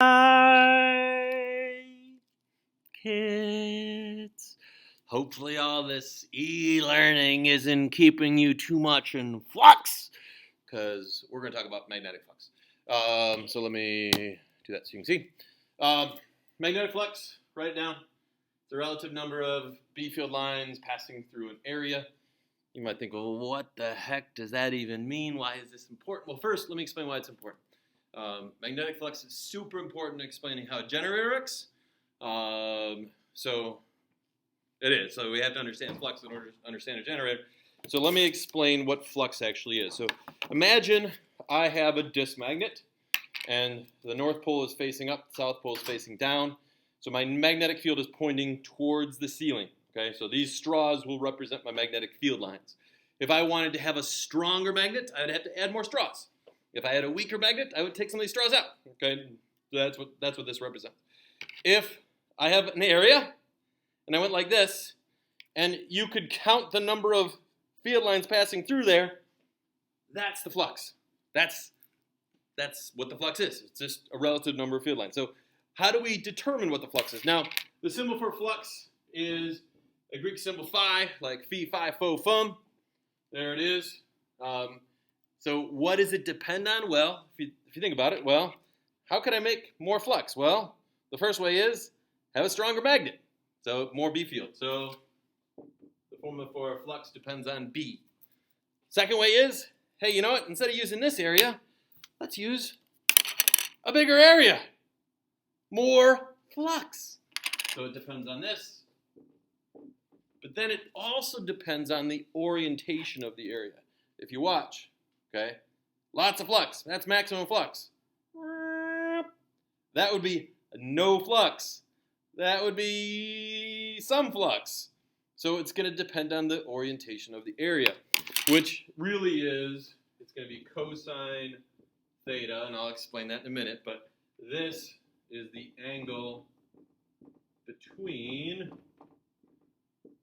Hi, kids. Hopefully all this e-learning isn't keeping you too much in flux, because we're going to talk about magnetic flux. So let me do that so you can see. Magnetic flux, write it down. The relative number of B field lines passing through an area. You might think, well, what the heck does that even mean? Why is this important? Well, first, let me explain why it's important. Magnetic flux is super important in explaining how a generator works. So it is. So we have to understand flux in order to understand a generator. So let me explain what flux actually is. So imagine I have a disc magnet, and the North Pole is facing up, the South Pole is facing down. So my magnetic field is pointing towards the ceiling. Okay, so these straws will represent my magnetic field lines. If I wanted to have a stronger magnet, I'd have to add more straws. If I had a weaker magnet, I would take some of these straws out. Okay, so that's what this represents. If I have an area, and I went like this, and you could count the number of field lines passing through there, that's the flux. That's what the flux is. It's just a relative number of field lines. So how do we determine what the flux is? Now, the symbol for flux is a Greek symbol phi, like phi, phi, pho, fum. There it is. So what does it depend on? Well, if you think about it, well, how can I make more flux? Well, the first way is have a stronger magnet. So more B field. So the formula for flux depends on B. Second way is, hey, you know what? Instead of using this area, let's use a bigger area. More flux. So it depends on this. But then it also depends on the orientation of the area. If you watch, okay, lots of flux. That's maximum flux. That would be no flux. That would be some flux. So it's going to depend on the orientation of the area, which really is, it's going to be cosine theta, and I'll explain that in a minute, but this is the angle between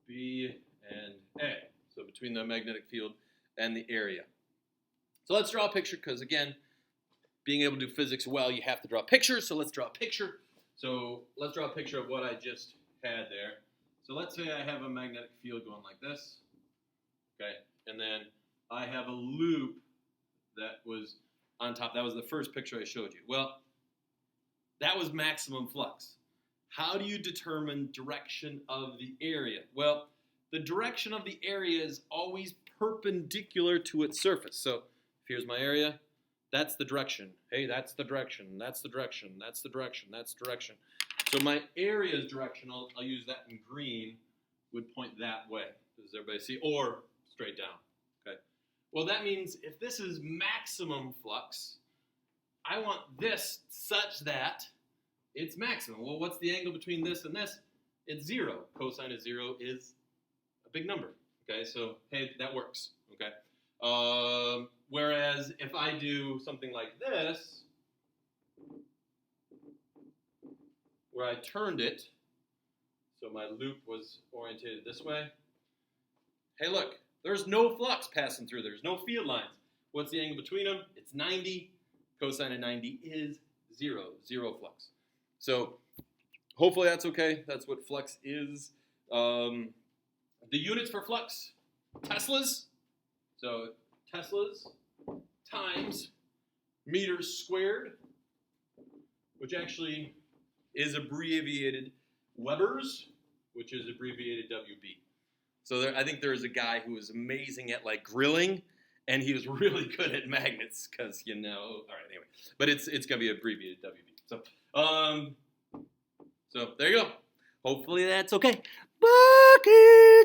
B and A, so between the magnetic field and the area. So let's draw a picture, because again, being able to do physics well, you have to draw pictures, so let's draw a picture. So let's draw a picture of what I just had there. So let's say I have a magnetic field going like this, okay, and then I have a loop that was on top. That was the first picture I showed you. Well, that was maximum flux. How do you determine direction of the area? Well, the direction of the area is always perpendicular to its surface. So here's my area. That's the direction. Hey, that's the direction. That's the direction. That's the direction. That's the direction. So my area's direction, I'll use that in green, would point that way. Does everybody see? Or straight down. Okay. Well, that means if this is maximum flux, I want this such that it's maximum. Well, what's the angle between this and this? It's 0. Cosine of 0 is a big number. Okay, so hey, that works. Okay. Whereas if I do something like this, where I turned it, so my loop was orientated this way. Hey, look, there's no flux passing through. There's no field lines. What's the angle between them? It's 90. Cosine of 90 is 0. 0 flux. So hopefully that's okay. That's what flux is. The units for flux, Teslas. So Teslas times meters squared, which actually is abbreviated Webers, which is abbreviated WB. So I think there was a guy who was amazing at like grilling, and he was really good at magnets because, you know, all right, anyway. But it's going to be abbreviated WB. So there you go. Hopefully that's okay. Bucket!